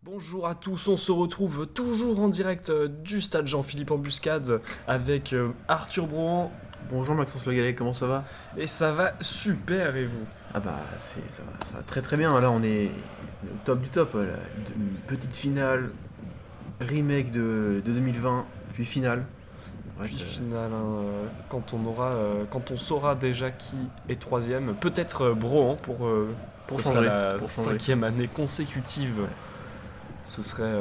Bonjour à tous, on se retrouve toujours en direct du stade Jean-Philippe Embuscade avec Arthur Brouhan Bonjour Maxence Le Gallec, comment ça va? et ça va super et vous? Ah bah ça va très très bien, là on est au top du top, là. Une petite finale, remake de 2020, puis finale. Ouais, Puis finale, hein, quand on saura déjà qui est troisième, peut-être Brouhan pour ce sera changer, la pour changer. cinquième année consécutive. Ouais. Ce serait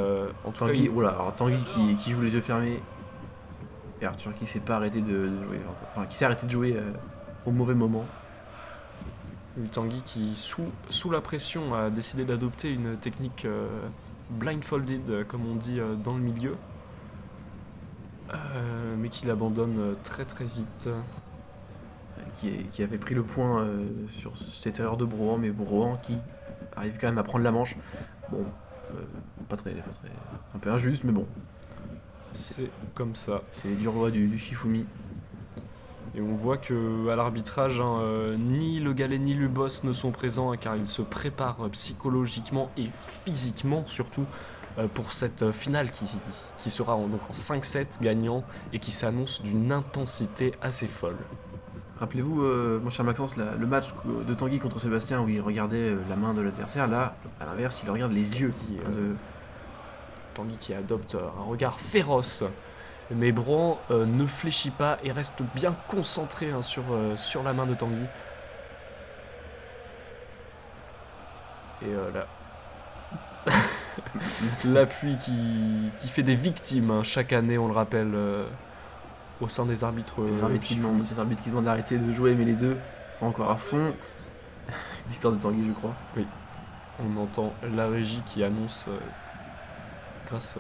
en tout cas Tanguy, oula, alors Tanguy qui joue les yeux fermés, et Arthur qui s'est pas arrêté de jouer, enfin qui s'est arrêté de jouer au mauvais moment. une Tanguy qui sous la pression a décidé d'adopter une technique blindfolded comme on dit dans le milieu. Mais qu'il abandonne très très vite. Qui avait pris le point sur cette erreur de Brohan, mais Brohan qui arrive quand même à prendre la manche. Bon, euh, pas très, un peu injuste, mais bon, C'est comme ça. c'est les dures lois du Shifumi. Et on voit que à l'arbitrage, hein, ni le galet ni le boss ne sont présents hein, car ils se préparent psychologiquement et physiquement surtout pour cette finale qui sera donc en 5-7 gagnant et qui s'annonce d'une intensité assez folle. Rappelez-vous, mon cher Maxence, le match de Tanguy contre Sébastien où il regardait la main de l'adversaire. Là, à l'inverse, il regarde les yeux. Qui, Hein, Tanguy qui adopte un regard féroce. Mais Bran ne fléchit pas et reste bien concentré hein, sur la main de Tanguy. Et là, l'appui qui fait des victimes hein, chaque année, on le rappelle, au sein des arbitres les arbitres qui demandent d'arrêter de jouer, mais les deux sont encore à fond. Victoire de Tanguy, je crois. Oui, on entend la régie qui annonce, grâce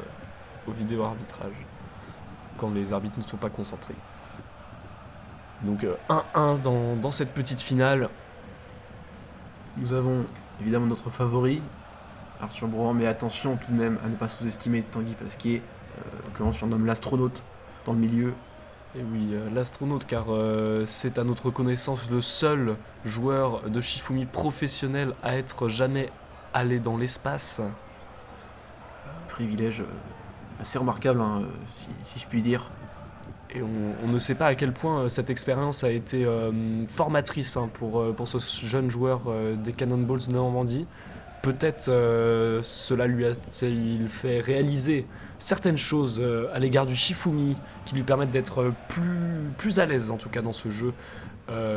au vidéo arbitrage, quand les arbitres ne sont pas concentrés. Donc 1-1 dans cette petite finale. Nous avons évidemment notre favori, Arthur Brohan, mais attention tout de même à ne pas sous-estimer Tanguy Pasquier, que l'on surnomme l'astronaute dans le milieu. Et oui, l'astronaute, car c'est à notre connaissance le seul joueur de Shifumi professionnel à être jamais allé dans l'espace. Privilège assez remarquable, hein, si je puis dire. Et on ne sait pas à quel point cette expérience a été formatrice hein, pour ce jeune joueur des Cannonballs de Normandie. Peut-être cela lui a-t-il fait réaliser certaines choses à l'égard du Shifumi qui lui permettent d'être plus à l'aise en tout cas dans ce jeu,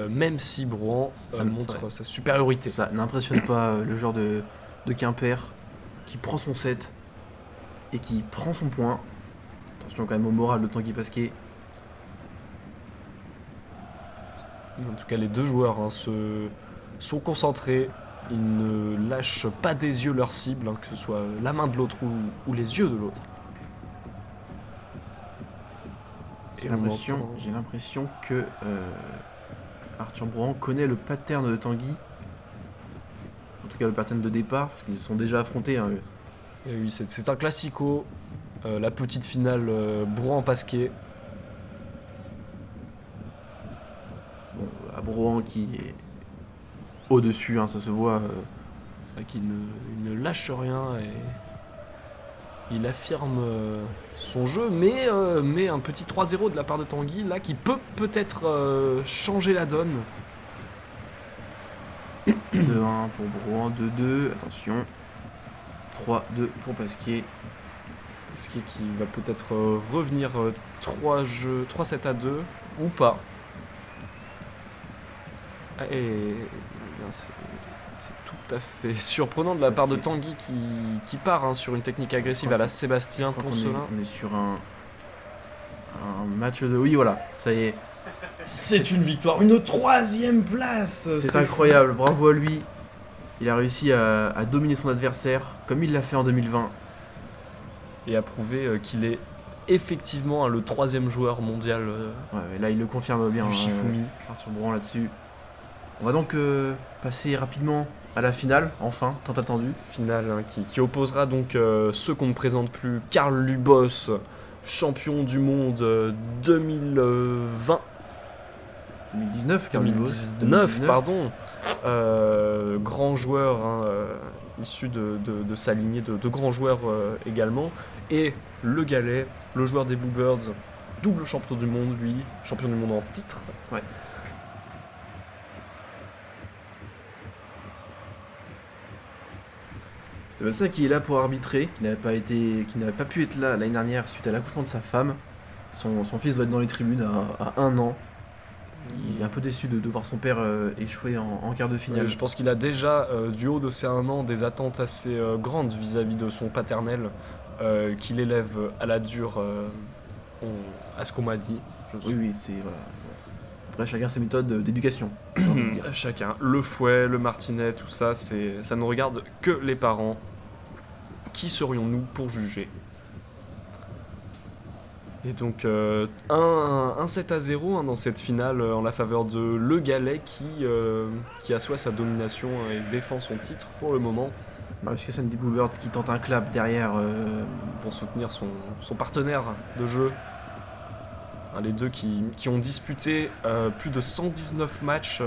même si Brouhan montre sa supériorité. Ça n'impressionne pas le joueur de Quimper qui prend son set et qui prend son point. Attention quand même au moral de Tanguy Pasquier. En tout cas, les deux joueurs hein, sont concentrés. Ils ne lâchent pas des yeux leur cible, hein, que ce soit la main de l'autre ou les yeux de l'autre. J'ai l'impression que Arthur Brohan connaît le pattern de Tanguy. En tout cas le pattern de départ, parce qu'ils se sont déjà affrontés. Hein. Et oui, c'est un classico. La petite finale Brouhan-Pasquier. Bon, à Brohan qui est au-dessus, hein, ça se voit. C'est vrai qu'il ne lâche rien et il affirme son jeu, mais un petit 3-0 de la part de Tanguy, là, qui peut-être changer la donne. 2-1 pour Brohan, 2-2, attention. 3-2 pour Pasquier. Pasquier qui va peut-être revenir 3-7-2 ou pas. Et bien, c'est tout à fait surprenant de la part de Tanguy qui part hein, sur une technique agressive à la Sébastien Poncelin. On est sur un match de... Oui, voilà, ça y est. C'est une victoire, une troisième place. C'est incroyable, bravo à lui. Il a réussi à dominer son adversaire comme il l'a fait en 2020. Et à prouver qu'il est effectivement hein, le troisième joueur mondial Ouais, là il le confirme bien. du Shifumi. Arthur Brohan là-dessus. On va donc passer rapidement à la finale, enfin, tant attendu. Finale hein, qui opposera donc ceux qu'on ne présente plus, Carl Lubos, champion du monde 2020. 2019, Carl Lewis. 2019, pardon. Grand joueur, issu de sa lignée de grands joueurs également. Et le Galet, le joueur des Bluebirds, double champion du monde, lui, champion du monde en titre. Ouais. Sébastien qui est là pour arbitrer, qui n'avait pas pu être là l'année dernière suite à l'accouchement de sa femme. Son fils doit être dans les tribunes à 1 an. Il est un peu déçu de voir son père échouer en quart de finale. Je pense qu'il a déjà, du haut de ses 1 an, des attentes assez grandes vis-à-vis de son paternel, qu'il élève à la dure, à ce qu'on m'a dit. Oui, c'est... Voilà. Après, chacun ses méthodes d'éducation, j'ai envie de dire. Chacun. Le fouet, le martinet, tout ça, ça ne regarde que les parents. Qui serions-nous pour juger ? Et donc, un 7-0 dans cette finale en la faveur de Le Galet qui assoit sa domination et défend son titre pour le moment. Marius Cassagne des Bluebirds qui tente un clap derrière pour soutenir son partenaire de jeu. Les deux qui ont disputé plus de 119 matchs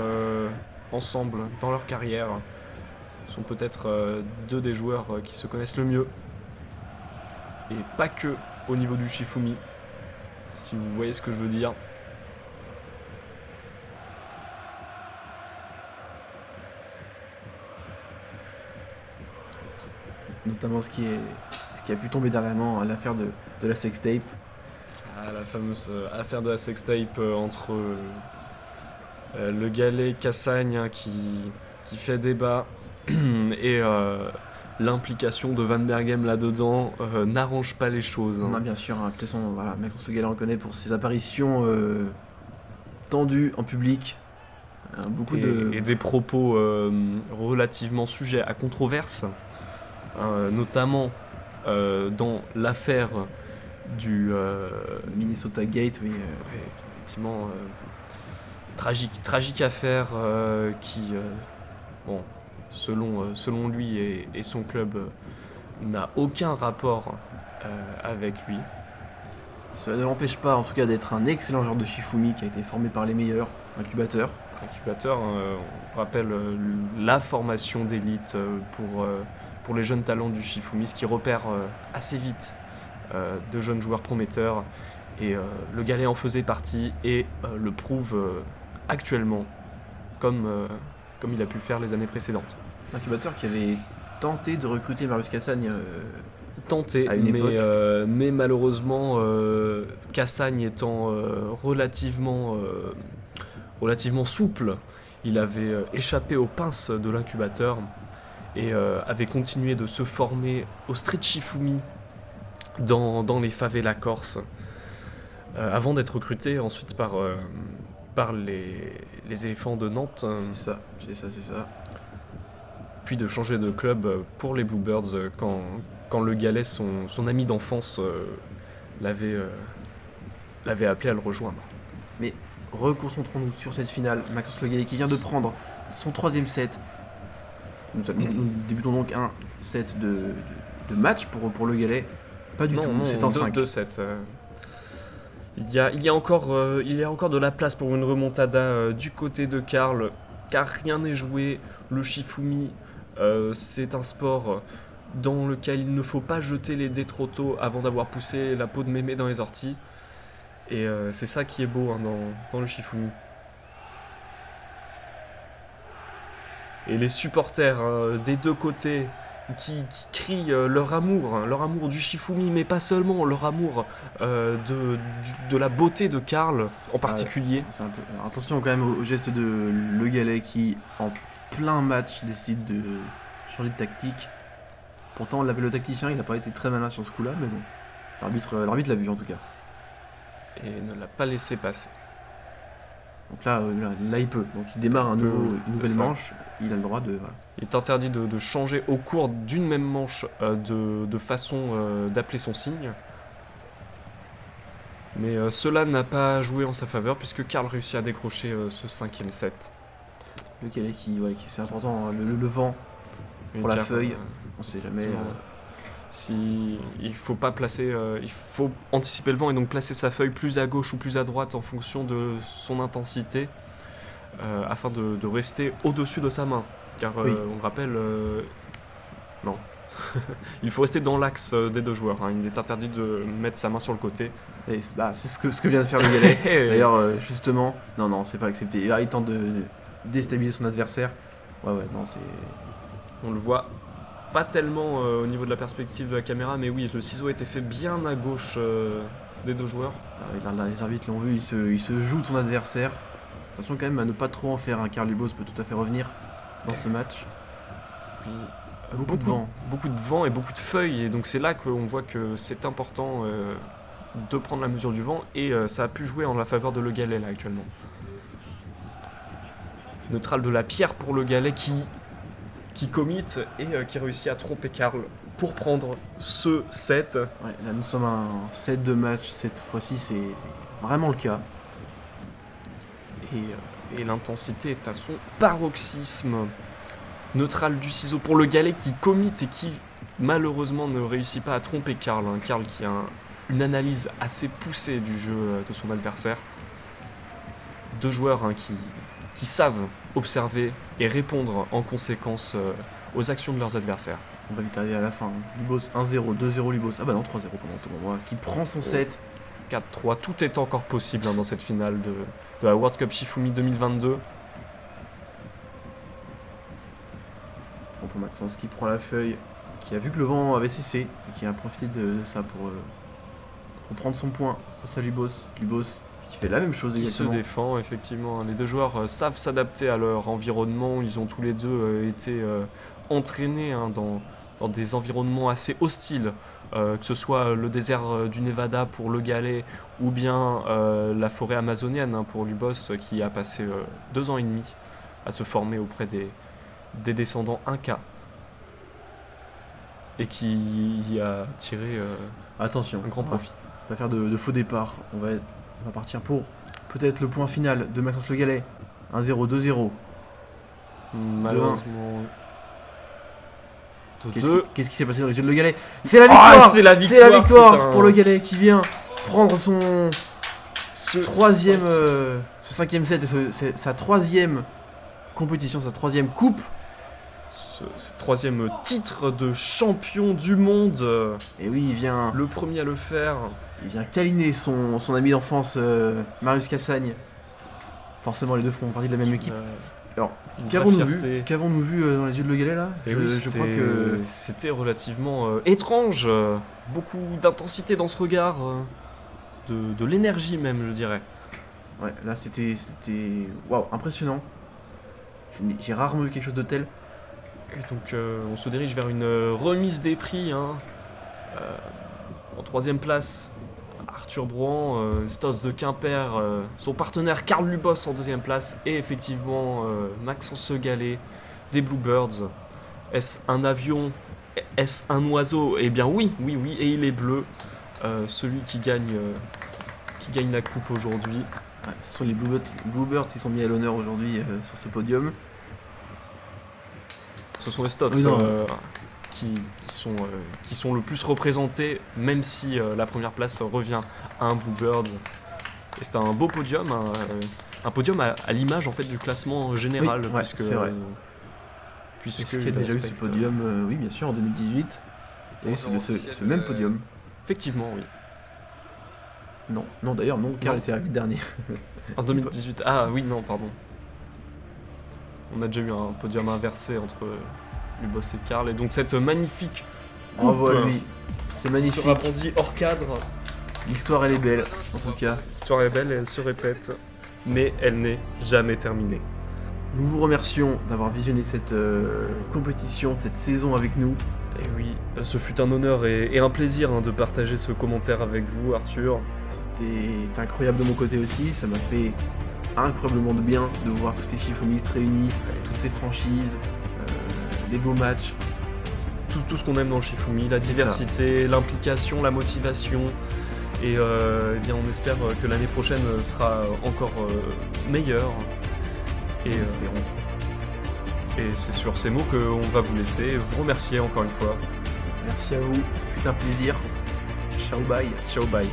ensemble dans leur carrière. Sont peut-être deux des joueurs qui se connaissent le mieux. Et pas que au niveau du Shifumi, si vous voyez ce que je veux dire. Notamment ce qui a pu tomber dernièrement, l'affaire de la sextape. La fameuse affaire de la sextape entre le Galet Cassagne qui fait débat et l'implication de Van Berghem là-dedans n'arrange pas les choses. On a bien sûr, de toute façon, voilà, Maxence Le Galet on connaît pour ses apparitions tendues en public. Et des propos relativement sujets à controverse, notamment dans l'affaire du Minnesota Gate, oui. Effectivement, tragique affaire qui, selon lui et son club, n'a aucun rapport avec lui. Cela ne l'empêche pas, en tout cas, d'être un excellent joueur de Shifumi qui a été formé par les meilleurs incubateurs. On rappelle la formation d'élite pour les jeunes talents du Shifumi, ce qui repère assez vite de jeunes joueurs prometteurs. Et le Galet en faisait partie et le prouve actuellement, comme il a pu faire les années précédentes. L'incubateur qui avait tenté de recruter Marius Cassagne mais malheureusement, Cassagne étant relativement souple, il avait échappé aux pinces de l'incubateur et avait continué de se former au street Shifumi dans les favelas corses, avant d'être recruté ensuite par les éléphants de Nantes. C'est ça. Puis de changer de club pour les Bluebirds quand le Galet, son ami d'enfance, l'avait appelé à le rejoindre. Mais reconcentrons-nous sur cette finale. Maxence Le Galet qui vient de prendre son 3e set. Nous débutons donc un set de match pour le Galet. Pas du tout, c'est en 5. 2-7. Il y a encore de la place pour une remontada du côté de Karl, car rien n'est joué. Le Shifumi, c'est un sport dans lequel il ne faut pas jeter les dés trop tôt avant d'avoir poussé la peau de mémé dans les orties. Et c'est ça qui est beau dans le Shifumi. Et les supporters des deux côtés qui crient leur amour du Shifumi, mais pas seulement, leur amour de la beauté de Karl en particulier. C'est un peu... Alors, attention quand même au geste de Le Galet qui, en plein match, décide de changer de tactique. Pourtant, le tacticien, il n'a pas été très malin sur ce coup-là, mais bon, l'arbitre l'a vu en tout cas. Et ne l'a pas laissé passer. Donc là, il peut. Donc il démarre une nouvelle manche, il a le droit de... Voilà. Il est interdit de changer au cours d'une même manche de façon d'appeler son signe. Mais cela n'a pas joué en sa faveur puisque Karl réussit à décrocher ce 5e set. Le Galet qui c'est important, hein, le vent pour la feuille, on sait jamais... il faut pas placer, il faut anticiper le vent et donc placer sa feuille plus à gauche ou plus à droite en fonction de son intensité afin de rester au-dessus de sa main. Car Oui. on le rappelle, non. Il faut rester dans l'axe des deux joueurs. Hein. Il est interdit de mettre sa main sur le côté. Et c'est ce que vient de faire le galet. D'ailleurs, justement, non, c'est pas accepté. Il tente de déstabiliser son adversaire. Ouais, non, c'est. On le voit pas tellement au niveau de la perspective de la caméra, mais oui, le ciseau a été fait bien à gauche des deux joueurs. Là, les arbitres l'ont vu, il se joue de son adversaire. Attention quand même à ne pas trop en faire. Car Lubos peut tout à fait revenir dans ce match. Oui. Beaucoup de vent. Beaucoup de vent et beaucoup de feuilles, et donc c'est là qu'on voit que c'est important de prendre la mesure du vent, et ça a pu jouer en la faveur de Le Gallais là actuellement. Neutral de la pierre pour Le Gallais qui commit et qui réussit à tromper Karl pour prendre ce set. Ouais, là nous sommes à un set de match, cette fois-ci c'est vraiment le cas. Et l'intensité est à son paroxysme. Neutral du ciseau pour Le Gallais qui commit et qui malheureusement ne réussit pas à tromper Karl. Hein. Karl qui a une analyse assez poussée du jeu de son adversaire. Deux joueurs qui savent observer et répondre en conséquence aux actions de leurs adversaires. On va vite arriver à la fin. Lubos 1-0, 2-0 Lubos. Ah bah non, 3-0 pendant tout le monde. Qui prend son set. 4-3, tout est encore possible dans cette finale de la World Cup Shifumi 2022. Pour Maxence qui prend la feuille, qui a vu que le vent avait cessé et qui a profité de ça pour prendre son point face à Lubos. Lubos qui fait la même chose qui se exactement. défend, effectivement. Les deux joueurs savent s'adapter à leur environnement. Ils ont tous les deux été entraînés dans des environnements assez hostiles, que ce soit le désert du Nevada pour Le Gallais ou bien la forêt amazonienne pour Lubos, qui a passé 2 ans et demi à se former auprès des descendants Inca et qui a tiré Attention, un grand profit. On va faire de faux départ. On va partir pour peut-être le point final de Maxence Le Gallais. 1-0, 2-0. Malheureusement. Qu'est-ce qui s'est passé dans les yeux de Le Gallais? C'est la victoire. C'est la victoire, pour Le Gallais qui vient prendre son troisième, ce 5e set et c'est sa 3e compétition, sa 3e coupe. Ce 3e titre de champion du monde. Et oui, il vient Le premier à le faire. câliner son ami d'enfance, Marius Cassagne. Forcément, les deux font partie de la même équipe. Alors, qu'avons-nous vu dans les yeux de Le Gallais là? Et je crois que c'était relativement étrange. Beaucoup d'intensité dans ce regard. De l'énergie même, je dirais. ouais, là c'était waouh, impressionnant. J'ai rarement vu quelque chose de tel. Et donc on se dirige vers une remise des prix. Hein. En 3e place, Arthur Brohan, Stos de Quimper, son partenaire Karl Lubos en 2e place, et effectivement Maxence Le Gallais des Bluebirds. Est-ce un avion? Est-ce un oiseau? Eh bien oui, et il est bleu, celui qui gagne la coupe aujourd'hui. Ouais, ce sont les Bluebirds qui sont mis à l'honneur aujourd'hui sur ce podium. Ce sont les Stots qui sont le plus représentés, même si la première place revient à un Bluebird. Et c'est un beau podium, un podium à l'image en fait du classement général, oui, puisque c'est vrai. puisque Est-ce qu'il y a déjà eu ce podium? Oui, bien sûr, en 2018. Et ce même podium. Effectivement, oui. Non, d'ailleurs, non, Karl Non. était arrivé dernier. En 2018. Ah oui, non, pardon. On a déjà eu un podium inversé entre Lubos et Karl, et donc cette magnifique coupe Bravo à lui. C'est qui magnifique. sera brandie hors cadre. L'histoire, elle est belle, en tout cas. L'histoire est belle et elle se répète, mais elle n'est jamais terminée. Nous vous remercions d'avoir visionné cette compétition, cette saison avec nous. Et oui, ce fut un honneur et un plaisir de partager ce commentaire avec vous, Arthur. C'était incroyable de mon côté aussi. Ça m'a fait incroyablement de bien de voir tous ces Shifumistes réunis, toutes ces franchises, des beaux matchs. Tout ce qu'on aime dans le Shifumi, la C'est diversité, l'implication, la motivation. Et eh bien, on espère que l'année prochaine sera encore meilleure. Et, Espérons. et c'est sur ces mots qu'on va vous laisser. Vous remercier encore une fois. Merci à vous, ce fut un plaisir. Ciao, bye. Ciao, bye.